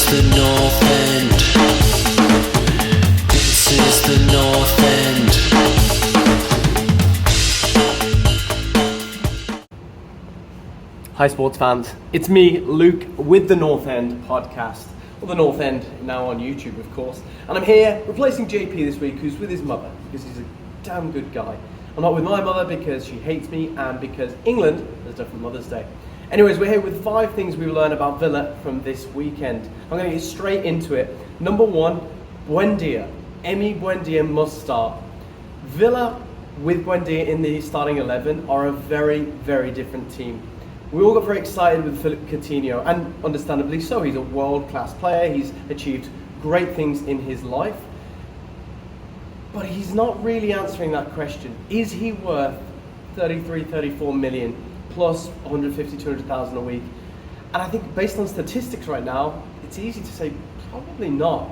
is the North End. This is the North End. Hi sports fans, it's me, Luke, with the North End podcast. Well, the North End now on YouTube, of course. And I'm here replacing JP this week, who's with his mother, because he's a damn good guy. I'm not with my mother because she hates me and because England has a different Mother's Day. Anyways, we're here with 5 things we learned about Villa from this weekend. I'm going to get straight into it. Number 1, Buendia. Emi Buendia must start. Villa with Buendia in the starting 11 are a very, very different team. We all got very excited with Philippe Coutinho, and understandably so. He's a world-class player. He's achieved great things in his life. But he's not really answering that question. Is he worth 33, 34 million plus 150, 200,000 a week? And I think based on statistics right now, it's easy to say probably not.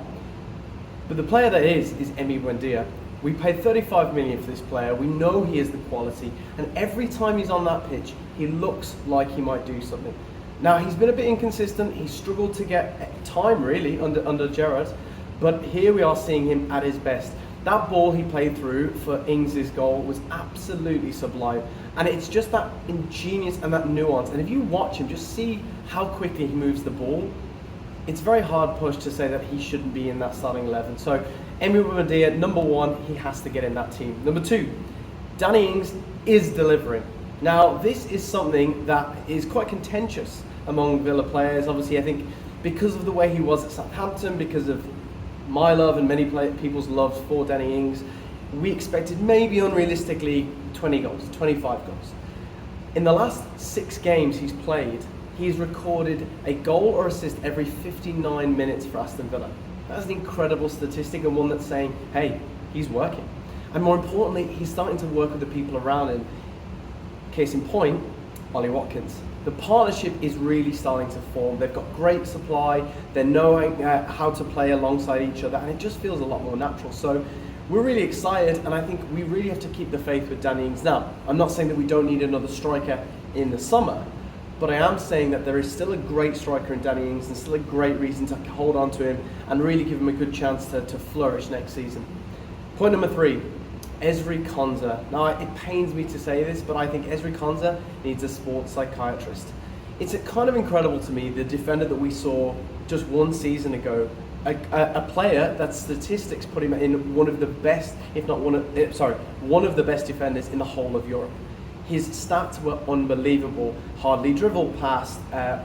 But the player that is Emi Buendia. We paid 35 million for this player. We know he has the quality, and every time he's on that pitch, he looks like he might do something. Now, he's been a bit inconsistent. He's struggled to get time, really, under Gerrard, but here we are seeing him at his best. That ball he played through for Ings' goal was absolutely sublime, and it's just that ingenious and that nuance. And if you watch him, just see how quickly he moves the ball. It's very hard push to say that he shouldn't be in that starting 11. So, Emi Buendia, number 1, he has to get in that team. Number 2, Danny Ings is delivering. Now, this is something that is quite contentious among Villa players. Obviously, I think because of the way he was at Southampton, because of my love and many people's love for Danny Ings, we expected maybe unrealistically 20 goals, 25 goals. In the last 6 games he's played, he's recorded a goal or assist every 59 minutes for Aston Villa. That's an incredible statistic, and one that's saying, hey, he's working. And more importantly, he's starting to work with the people around him. Case in point, Ollie Watkins. The partnership is really starting to form. They've got great supply, they're knowing how to play alongside each other, and it just feels a lot more natural. So we're really excited, and I think we really have to keep the faith with Danny Ings. Now, I'm not saying that we don't need another striker in the summer, but I am saying that there is still a great striker in Danny Ings and still a great reason to hold on to him and really give him a good chance to flourish next season. Point number 3, Ezri Konsa. Now, it pains me to say this, but I think Ezri Konsa needs a sports psychiatrist. It's kind of incredible to me, the defender that we saw just 1 season ago, a player that statistics put him in one of the best, if not one of the best defenders in the whole of Europe. His stats were unbelievable. Hardly dribbled past,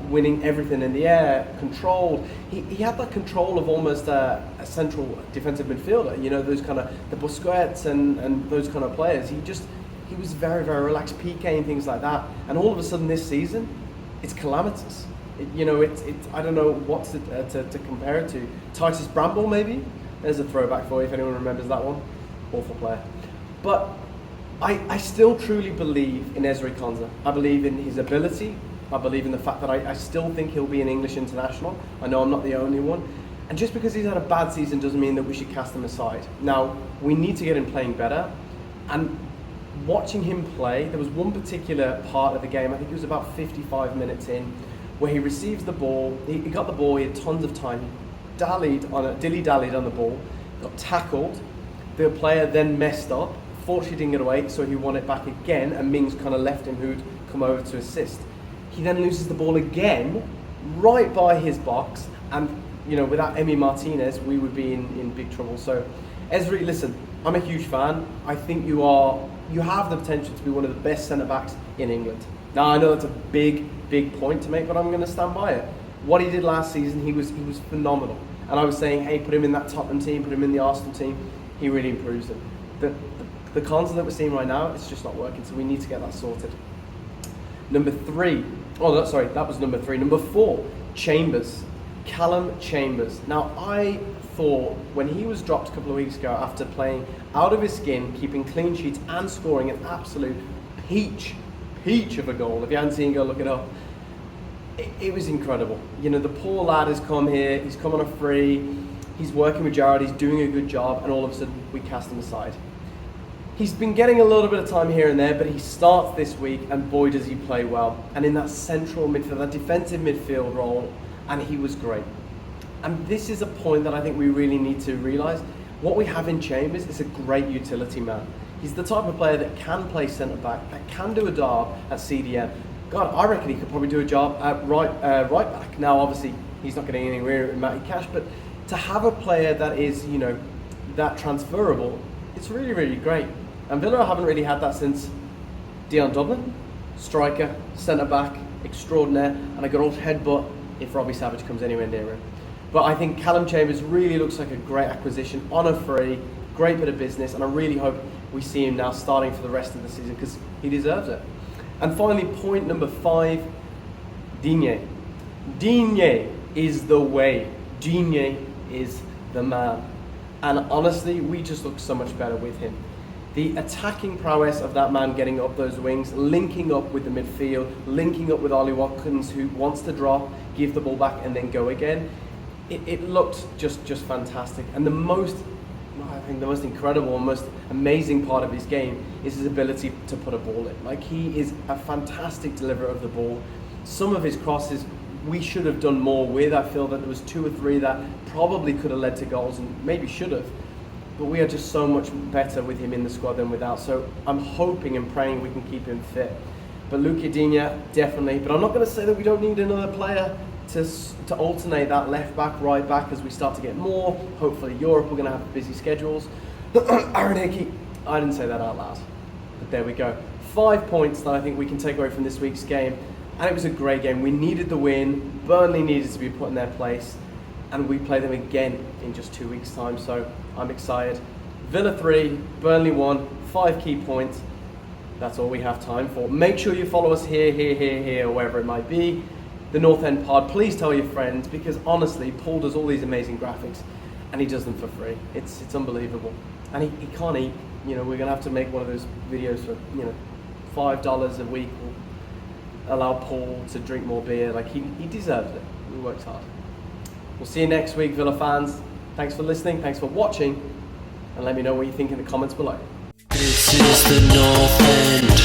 winning everything in the air, controlled. He had that control of almost a central defensive midfielder. You know, those kind of the Busquets and those kind of players. He was very, very relaxed, PK and things like that. And all of a sudden this season, it's calamitous. I don't know what to compare it to. Titus Bramble maybe. There's a throwback for you if anyone remembers that one. Awful player, but I still truly believe in Ezri Konsa. I believe in his ability. I believe in the fact that I still think he'll be an English international. I know I'm not the only one. And just because he's had a bad season doesn't mean that we should cast him aside. Now, we need to get him playing better. And watching him play, there was one particular part of the game, I think it was about 55 minutes in, where he receives the ball, he got the ball, he had tons of time, dilly-dallied on the ball, got tackled, the player then messed up, fortunately didn't get away, so he won it back again, and Mings kind of left him, who'd come over to assist. He then loses the ball again, right by his box, and without Emi Martinez, we would be in big trouble. So, Ezri, listen, I'm a huge fan. I think you have the potential to be one of the best centre-backs in England. Now, I know that's a big point to make, but I'm going to stand by it. What he did last season, he was phenomenal. And I was saying, hey, put him in that Tottenham team, put him in the Arsenal team. He really improves them. The Konsa that we're seeing right now, it's just not working, so we need to get that sorted. Number 3, that was number 3. Number 4, Chambers. Callum Chambers. Now, I thought when he was dropped a couple of weeks ago after playing out of his skin, keeping clean sheets and scoring an absolute peach of a goal. If you haven't seen it, go look it up. It was incredible. The poor lad has come here, he's come on a free, he's working with Gerrard, he's doing a good job, and all of a sudden we cast him aside. He's been getting a little bit of time here and there, but he starts this week, and boy does he play well. And in that central midfield, that defensive midfield role, and he was great. And this is a point that I think we really need to realise. What we have in Chambers is a great utility man. He's the type of player that can play centre-back, that can do a job at CDM. God, I reckon he could probably do a job at right back. Now, obviously, he's not getting anywhere in Matty Cash, but to have a player that is, that transferable, it's really, really great. And Villa haven't really had that since Dion Dublin, striker, centre-back, extraordinaire, and a good old headbutt if Robbie Savage comes anywhere near him. But I think Callum Chambers really looks like a great acquisition on a free, great bit of business, and I really hope we see him now starting for the rest of the season because he deserves it. And finally, point number 5, Digne. Digne is the way. Digne is the man. And honestly, we just look so much better with him. The attacking prowess of that man getting up those wings, linking up with the midfield, linking up with Ollie Watkins, who wants to drop, give the ball back and then go again. It looked just fantastic. And the most incredible and most amazing part of his game is his ability to put a ball in. Like, he is a fantastic deliverer of the ball. Some of his crosses we should have done more with. I feel that there was 2 or 3 that probably could have led to goals and maybe should have. But we are just so much better with him in the squad than without. So I'm hoping and praying we can keep him fit. But Luca Digne, definitely. But I'm not going to say that we don't need another player to alternate that left back, right back as we start to get more. Hopefully Europe, we're going to have busy schedules. Aaron Hickey, I didn't say that out loud. But there we go. 5 points that I think we can take away from this week's game. And it was a great game. We needed the win. Burnley needed to be put in their place. And we play them again in just 2 weeks' time. So I'm excited. Villa 3, Burnley 1, 5 key points. That's all we have time for. Make sure you follow us here, wherever it might be. The North End Pod. Please tell your friends, because honestly, Paul does all these amazing graphics and he does them for free. It's unbelievable. And he can't eat. We're going to have to make one of those videos for, $5 a week. We'll allow Paul to drink more beer. Like, he deserves it. He works hard. We'll see you next week, Villa fans. Thanks for listening. Thanks for watching. And let me know what you think in the comments below. This is the North End.